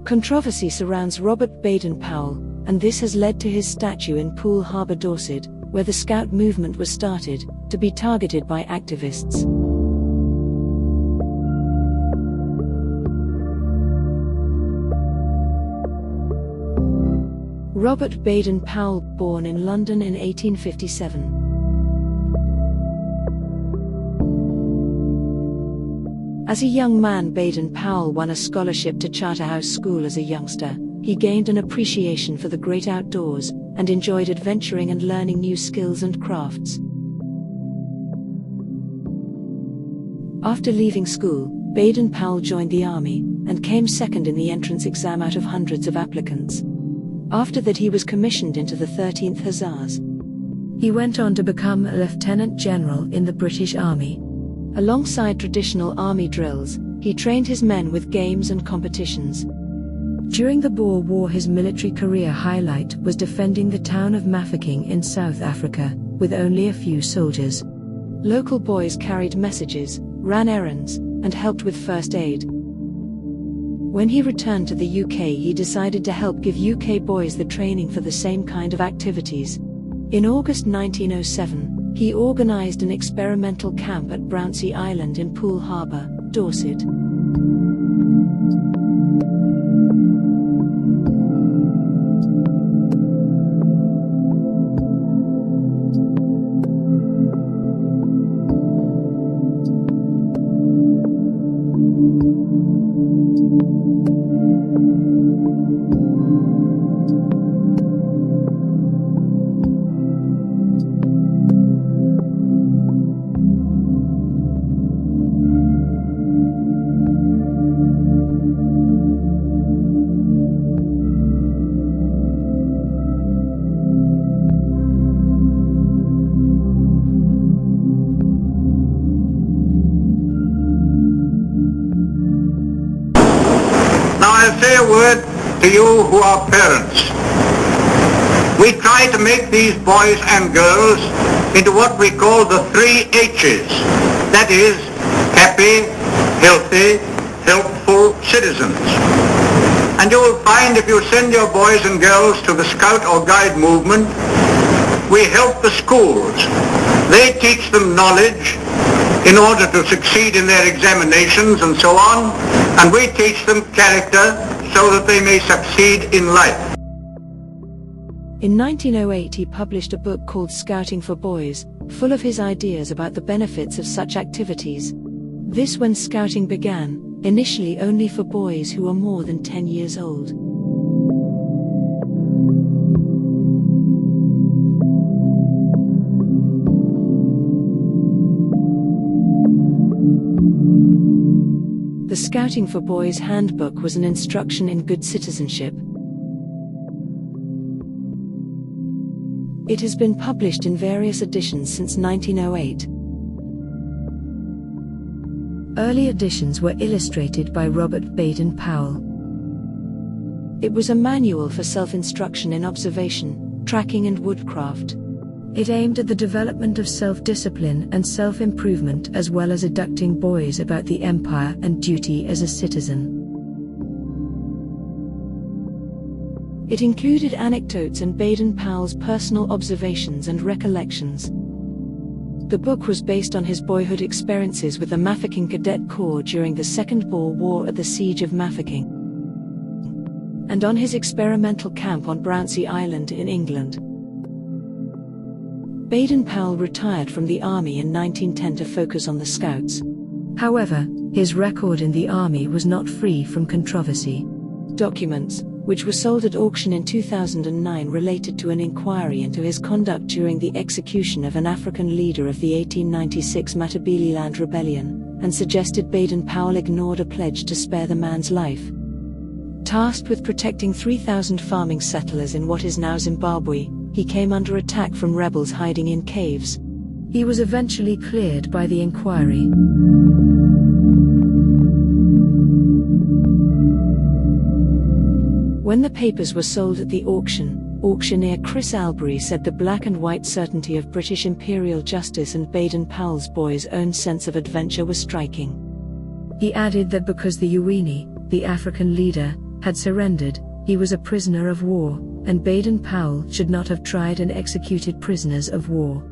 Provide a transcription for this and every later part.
Controversy surrounds Robert Bade Powell, and this has led to his statue in Poole Harbour, Dorset, where the Scout movement was started, to be targeted by activists. Robert Bade Powell, born in London in 1857. As a young man, Baden Powell won a scholarship to Charterhouse School as a youngster. He gained an appreciation for the great outdoors, and enjoyed adventuring and learning new skills and crafts. After leaving school, Baden Powell joined the army, and came second in the entrance exam out of hundreds of applicants. After that he was commissioned into the 13th Hussars. He went on to become a lieutenant general in the British Army. Alongside traditional army drills, he trained his men with games and competitions. During the Boer War, his military career highlight was defending the town of Mafeking in South Africa, with only a few soldiers. Local boys carried messages, ran errands, and helped with first aid. When he returned to the UK, he decided to help give UK boys the training for the same kind of activities. In August 1907, he organised an experimental camp at Brownsea Island in Poole Harbour, Dorset. I'll say a word to you who are parents. We try to make these boys and girls into what we call the 3 H's. That is, happy, healthy, helpful citizens. And you will find if you send your boys and girls to the Scout or Guide movement, we help the schools. They teach them knowledge in order to succeed in their examinations and so on, and we teach them character so that they may succeed in life. In 1908 he published a book called Scouting for Boys, full of his ideas about the benefits of such activities. This when scouting began, initially only for boys who were more than 10 years old. The Scouting for Boys Handbook was an instruction in good citizenship. It has been published in various editions since 1908. Early editions were illustrated by Robert Bade Powell. It was a manual for self-instruction in observation, tracking and woodcraft. It aimed at the development of self-discipline and self-improvement, as well as educating boys about the empire and duty as a citizen. It included anecdotes and Baden Powell's personal observations and recollections. The book was based on his boyhood experiences with the Mafeking Cadet Corps during the Second Boer War at the Siege of Mafeking, and on his experimental camp on Brownsea Island in England. Baden Powell retired from the army in 1910 to focus on the Scouts. However, his record in the army was not free from controversy. Documents, which were sold at auction in 2009, related to an inquiry into his conduct during the execution of an African leader of the 1896 Matabeleland Rebellion, and suggested Baden Powell ignored a pledge to spare the man's life. Tasked with protecting 3,000 farming settlers in what is now Zimbabwe, he came under attack from rebels hiding in caves. He was eventually cleared by the inquiry. When the papers were sold at the auction, auctioneer Chris Albury said the black and white certainty of British imperial justice and Baden Powell's boy's own sense of adventure was striking. He added that because the Uwini, the African leader, had surrendered, he was a prisoner of war, and Baden Powell should not have tried and executed prisoners of war.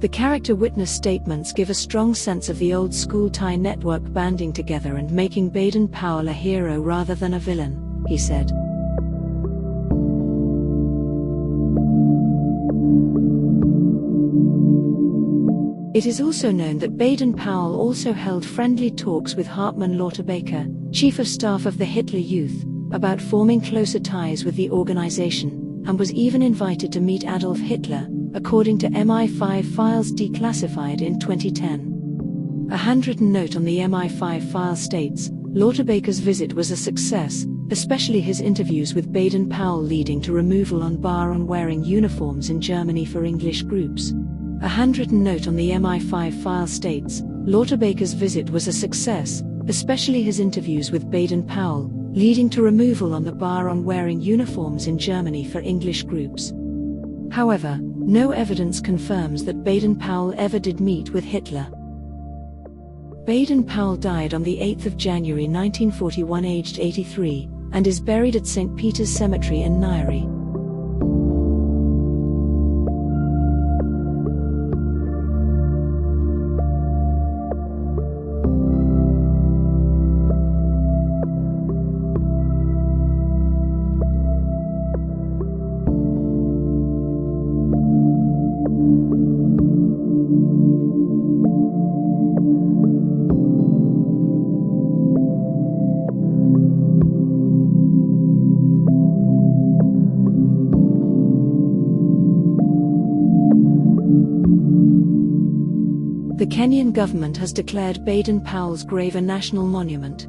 The character witness statements give a strong sense of the old school Thai network banding together and making Baden Powell a hero rather than a villain, he said. It is also known that Baden Powell also held friendly talks with Hartmann Lauterbach, chief of staff of the Hitler Youth, about forming closer ties with the organization, and was even invited to meet Adolf Hitler, according to MI5 files declassified in 2010. A handwritten note on the MI5 file states, Lauterbach's visit was a success, especially his interviews with Baden Powell leading to removal on bar on wearing uniforms in Germany for English groups. A handwritten note on the MI5 file states, Lauterbach's visit was a success, especially his interviews with Baden Powell, leading to removal on the bar on wearing uniforms in Germany for English groups. However, no evidence confirms that Baden Powell ever did meet with Hitler. Baden Powell died on the 8th of January 1941 aged 83, and is buried at St. Peter's Cemetery in Nyeri. The Kenyan government has declared Baden Powell's grave a national monument.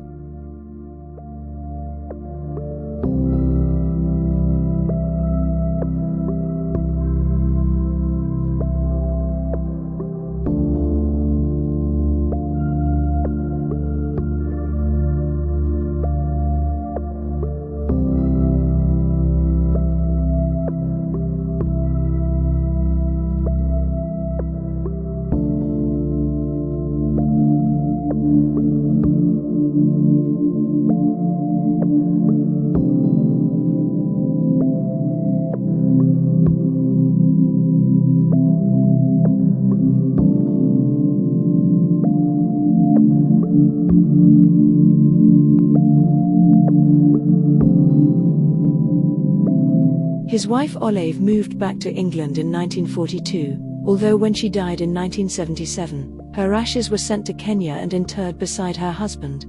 His wife Olive moved back to England in 1942, although when she died in 1977, her ashes were sent to Kenya and interred beside her husband.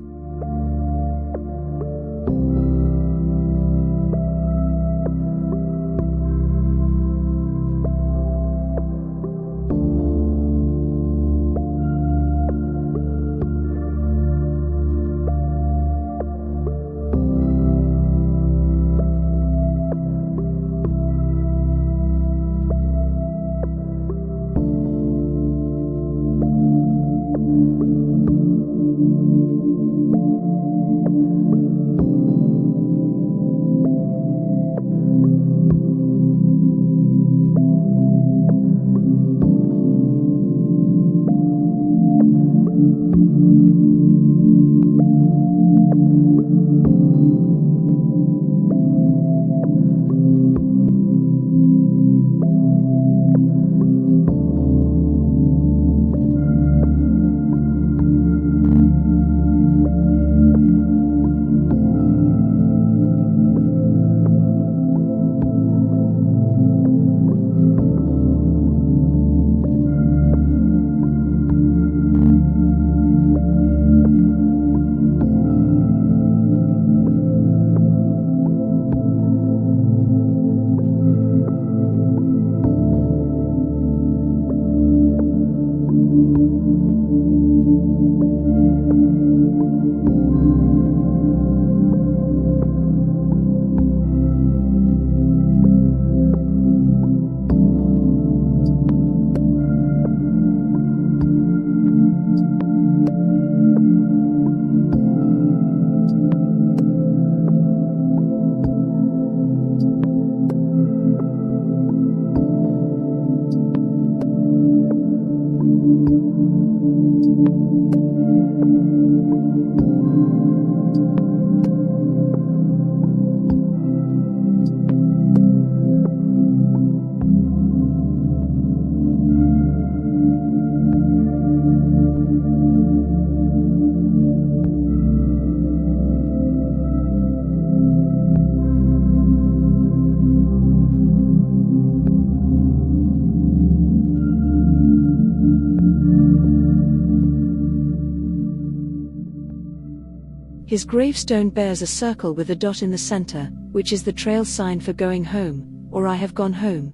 His gravestone bears a circle with a dot in the center, which is the trail sign for going home, or I have gone home.